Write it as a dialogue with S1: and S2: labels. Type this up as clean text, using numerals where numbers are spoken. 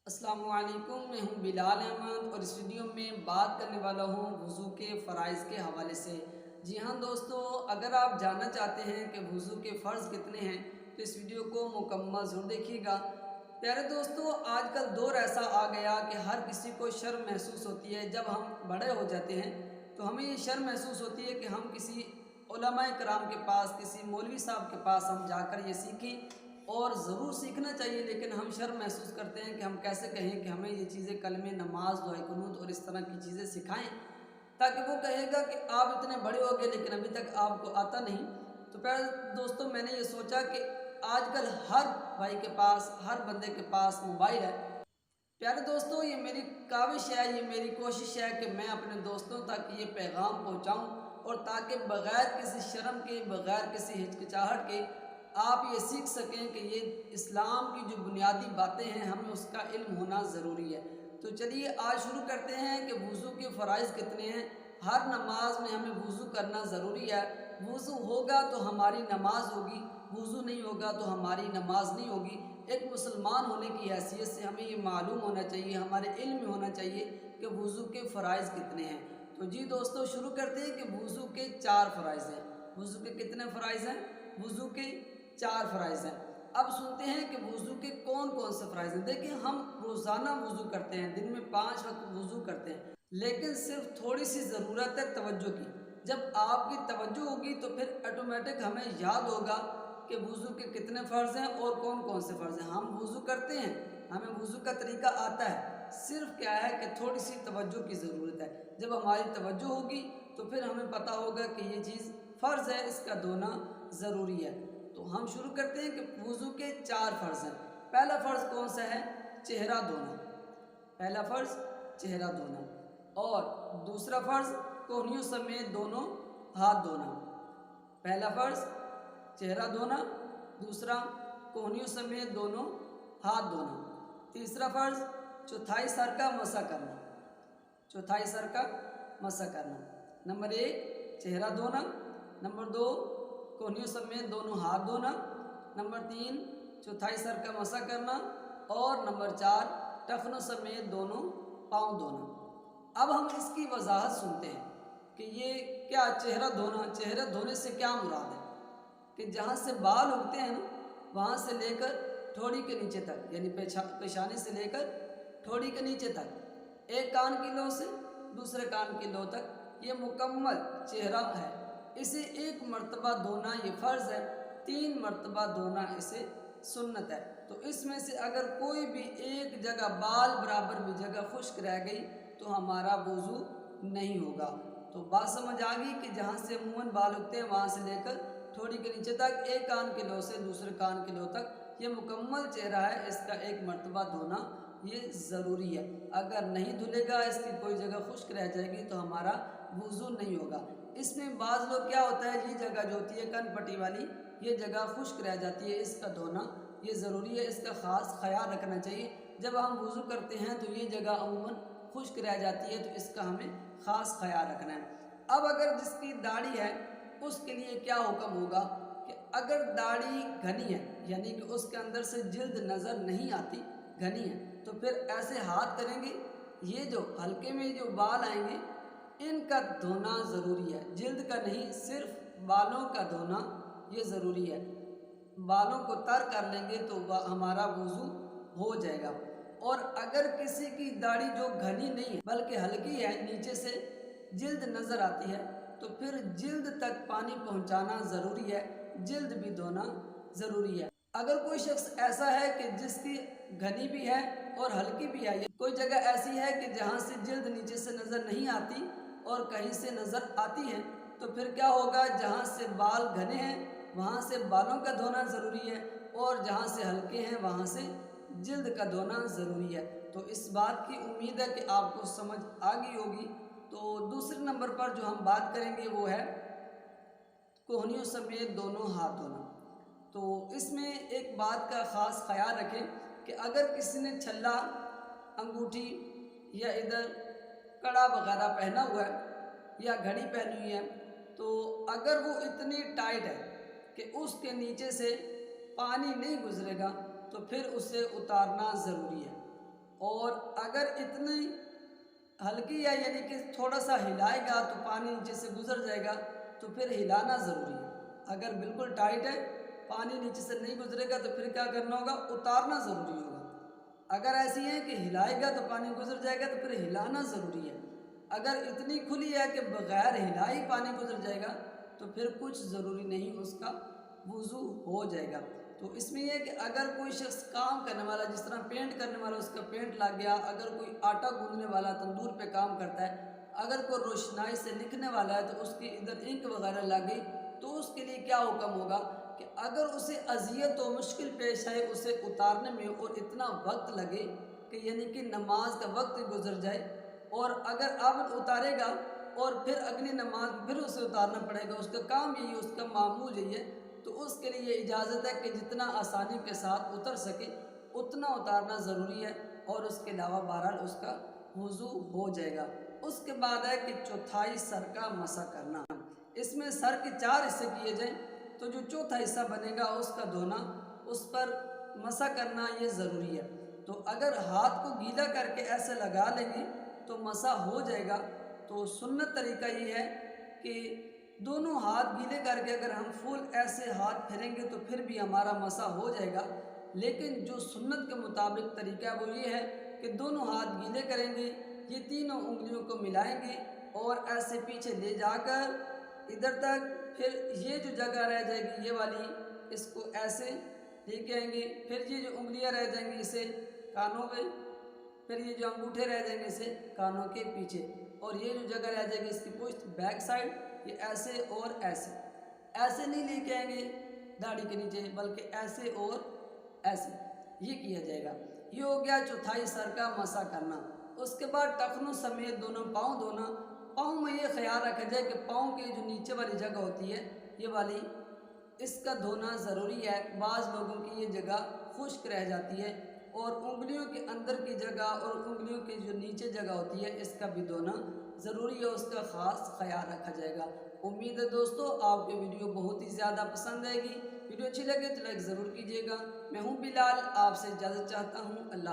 S1: अस्सलाम वालेकुम, मैं हूं बिलाल अहमद और इस वीडियो में बात करने वाला हूं वज़ू के फ़राइज़ के हवाले से। जी हाँ दोस्तों, अगर आप जानना चाहते हैं कि वज़ू के फ़र्ज़ कितने हैं तो इस वीडियो को मुकम्मल ज़रूर देखिएगा। प्यारे दोस्तों, आजकल दौर ऐसा आ गया कि हर किसी को शर्म महसूस होती है। जब हम बड़े हो जाते हैं तो हमें ये शर्म महसूस होती है कि हम किसी उलमाए कराम के पास, किसी मौलवी साहब के पास हम जाकर ये सीखें, और ज़रूर सीखना चाहिए, लेकिन हम शर्म महसूस करते हैं कि हम कैसे कहें कि हमें ये चीज़ें कलमे नमाज दुआ कुनूत और इस तरह की चीज़ें सिखाएं, ताकि वो कहेगा कि आप इतने बड़े हो गए लेकिन अभी तक आपको आता नहीं। तो प्यारे दोस्तों, मैंने ये सोचा कि आजकल हर भाई के पास, हर बंदे के पास मोबाइल है। प्यारे दोस्तों, ये मेरी काविश है, ये मेरी कोशिश है कि मैं अपने दोस्तों तक ये पैगाम पहुंचाऊं, और ताकि बग़ैर किसी शर्म के, बग़ैर किसी हिचकिचाहट के आप ये सीख सकें कि ये इस्लाम की जो बुनियादी बातें हैं हमें उसका इल्म होना ज़रूरी है। तो चलिए आज शुरू करते हैं कि वज़ू के फ़राइज़ कितने हैं। हर नमाज में हमें वज़ू करना ज़रूरी है। वज़ू होगा तो हमारी नमाज होगी, वज़ू नहीं होगा तो हमारी नमाज नहीं होगी। एक मुसलमान होने की हैसियत से हमें ये मालूम होना चाहिए, हमारे इल्म में होना चाहिए कि वज़ू के फ़राइज़ कितने हैं। तो जी दोस्तों, शुरू करते हैं कि वज़ू के 4 फ़राइज़ हैं। वज़ू के कितने फ़राइज़ हैं? वज़ू के 4 फ़राइज़ हैं। अब सुनते हैं कि वज़ू के कौन कौन से फ़राइज़ हैं। देखिए, हम रोज़ाना वज़ू करते हैं, दिन में 5 वक्त वज़ू करते हैं, लेकिन सिर्फ थोड़ी सी ज़रूरत है तवज्जो की। जब आपकी तवज्जो होगी तो फिर ऑटोमेटिक हमें याद होगा कि वज़ू के कितने फ़र्ज़ हैं और कौन कौन से फ़र्ज़ हैं। हम वज़ू करते हैं, हमें वज़ू का तरीका आता है, सिर्फ क्या है कि थोड़ी सी तवज्जो की ज़रूरत है। जब हमारी तवज्जो होगी तो फिर हमें पता होगा कि ये चीज़ फ़र्ज़ है, इसका धोना ज़रूरी है। तो हम शुरू करते हैं कि वज़ू के 4 फ़र्ज़ हैं। पहला फ़र्ज़ कौन सा है? चेहरा धोना। पहला फ़र्ज़ चेहरा धोना। और दूसरा फ़र्ज़ कोहनियों समेत दोनों हाथ धोना। पहला फ़र्ज़ चेहरा धोना, दूसरा कोहनियों समेत दोनों हाथ धोना। तीसरा फ़र्ज़ चौथाई सर का मसा करना। चौथाई सर का मसा करना। नंबर 1 चेहरा धोना, नंबर 2 कोहनियों समेत दोनों हाथ धोना, नंबर 3 चौथाई सर का मसा करना, और नंबर 4 टखनों समेत दोनों पाँव धोना। अब हम इसकी वजाहत सुनते हैं कि ये क्या चेहरा धोना, चेहरा धोने से क्या मुराद है? कि जहाँ से बाल उगते हैं ना, वहाँ से लेकर ठोड़ी के नीचे तक, यानी पेशानी से लेकर ठोड़ी के नीचे तक, एक कान की लो से दूसरे कान की लो तक ये मुकम्मल चेहरा है। इसे एक मर्तबा धोना ये फ़र्ज़ है, 3 मर्तबा धोना इसे सुन्नत है। तो इसमें से अगर कोई भी एक जगह, बाल बराबर भी जगह खुश्क रह गई तो हमारा वज़ू नहीं होगा। तो बात समझ आ गई कि जहाँ से अमूमन बाल उगते हैं वहाँ से लेकर ठोड़ी के नीचे तक, एक कान के लो से दूसरे कान के लो तक ये मुकम्मल चेहरा है, इसका एक मर्तबा धोना ये ज़रूरी है। अगर नहीं धुलेगा, इसकी कोई जगह खुश्क रह जाएगी तो हमारा वज़ू नहीं होगा। इसमें बाज़ लोग क्या होता है, ये जगह जो होती है कन पट्टी वाली, ये जगह खुश्क रह जाती है, इसका धोना ये ज़रूरी है, इसका ख़ास ख्याल रखना चाहिए। जब हम वज़ू करते हैं तो ये जगह अमूमन खुश्क रह जाती है, तो इसका हमें ख़ास ख्याल रखना है। अब अगर जिसकी दाढ़ी है उसके लिए क्या हुक्म होगा कि अगर दाढ़ी घनी है, यानी कि उसके अंदर से जिल्द नज़र नहीं आती, घनी है, तो फिर ऐसे हाथ करेंगे, ये जो हल्के में जो बाल आएंगे इनका धोना ज़रूरी है, जिल्द का नहीं, सिर्फ बालों का धोना ये ज़रूरी है। बालों को तर कर लेंगे तो हमारा वज़ू हो जाएगा। और अगर किसी की दाढ़ी जो घनी नहीं है बल्कि हल्की है, नीचे से जिल्द नज़र आती है, तो फिर जिल्द तक पानी पहुंचाना ज़रूरी है, जिल्द भी धोना ज़रूरी है। अगर कोई शख्स ऐसा है कि जिसकी घनी भी है और हल्की भी है, कोई जगह ऐसी है कि जहाँ से जिल्द नीचे से नज़र नहीं आती और कहीं से नज़र आती है, तो फिर क्या होगा, जहाँ से बाल घने हैं वहाँ से बालों का धोना ज़रूरी है, और जहाँ से हल्के हैं वहाँ से जिल्द का धोना ज़रूरी है। तो इस बात की उम्मीद है कि आपको समझ आ गई होगी। तो दूसरे नंबर पर जो हम बात करेंगे वो है कोहनियों समेत दोनों हाथ धोना। तो इसमें एक बात का ख़ास ख्याल रखें कि अगर किसी ने छल्ला, अंगूठी या इधर कड़ा वगैरह पहना हुआ है या घड़ी पहनी हुई है, तो अगर वो इतनी टाइट है कि उसके नीचे से पानी नहीं गुजरेगा तो फिर उसे उतारना ज़रूरी है। اور اگر اتنی ہلکی ہے یعنی کہ تھوڑا سا ہلائے گا تو پانی نیچے سے گزر جائے گا، تو پھر ہلانا ضروری ہے۔ اگر بالکل ٹائٹ ہے، پانی نیچے سے نہیں گزرے گا، تو پھر کیا کرنا ہوگا؟ اتارنا ضروری ہوگا۔ اگر ایسی ہے کہ ہلائے گا تو پانی گزر جائے گا، تو پھر ہلانا ضروری ہے۔ اگر اتنی کھلی ہے کہ بغیر ہلائی پانی گزر جائے گا، تو پھر کچھ ضروری نہیں، اس کا وضو ہو جائے گا۔ تو اس میں یہ کہ اگر کوئی شخص کام کرنے والا، جس طرح پینٹ کرنے والا اس کا پینٹ لگ گیا، اگر کوئی آٹا گوندنے والا تندور پہ کام کرتا ہے، اگر کوئی روشنائی سے لکھنے والا ہے تو اس کی ادھر انک وغیرہ لگ گئی، تو اس کے لیے کیا حکم ہوگا کہ اگر اسے اذیت و مشکل پیش آئے اسے اتارنے میں اور اتنا وقت لگے کہ یعنی کہ نماز کا وقت گزر جائے، اور اگر اب اتارے گا اور پھر اگلی نماز پھر اسے اتارنا پڑے گا، اس کا کام یہی ہے، اس کا معمول یہی ہے، تو اس کے لیے یہ اجازت ہے کہ جتنا آسانی کے ساتھ اتر سکے اتنا اتارنا ضروری ہے، اور اس کے علاوہ بہرحال اس کا وضو ہو جائے گا۔ اس کے بعد ہے کہ چوتھائی سر کا مسح کرنا۔ اس میں سر کے 4 حصے کیے جائیں، تو جو چوتھا حصہ بنے گا اس کا دھونا، اس پر مسح کرنا یہ ضروری ہے۔ تو اگر ہاتھ کو گیلا کر کے ایسے لگا لیں گے تو مسح ہو جائے گا۔ تو سنت طریقہ یہ ہے کہ دونوں ہاتھ گیلے کر کے اگر ہم فل ایسے ہاتھ پھیریں گے تو پھر بھی ہمارا مسح ہو جائے گا، لیکن جو سنت کے مطابق طریقہ ہے وہ یہ ہے کہ دونوں ہاتھ گیلے کریں گے، یہ تینوں انگلیوں کو ملائیں گے اور ایسے پیچھے لے جا کر ادھر تک، پھر یہ جو جگہ رہ جائے گی یہ والی، اس کو ایسے لے کے آئیں گے، پھر یہ جو انگلیاں رہ جائیں گی اسے کانوں پہ، پھر یہ جو انگوٹھے رہ جائیں گے اسے کانوں کے پیچھے، اور یہ جو جگہ رہ جائے گی اس کی پشت بیک سائڈ، یہ ایسے اور ایسے ایسے نہیں لے کے آئیں گے داڑھی کے نیچے، بلکہ ایسے اور ایسے یہ کیا جائے گا۔ یہ ہو گیا چوتھائی سر کا مسح کرنا۔ اس کے بعد ٹخنوں سمیت دونوں پاؤں دھونا۔ پاؤں میں یہ خیال رکھا جائے کہ پاؤں کی جو نیچے والی جگہ ہوتی ہے یہ والی، اس کا دھونا ضروری ہے۔ بعض لوگوں کی یہ جگہ خشک رہ جاتی ہے، اور انگلیوں کے اندر کی جگہ اور انگلیوں کی جو نیچے جگہ ہوتی ہے اس کا بھی دھونا ضروری ہے، اس کا خاص خیال رکھا جائے گا۔ امید ہے دوستو آپ کو ویڈیو بہت ہی زیادہ پسند آئے گی۔ ویڈیو اچھی لگے تو لائک ضرور کیجیے گا۔ میں ہوں بلال، آپ سے اجازت چاہتا ہوں۔ اللہ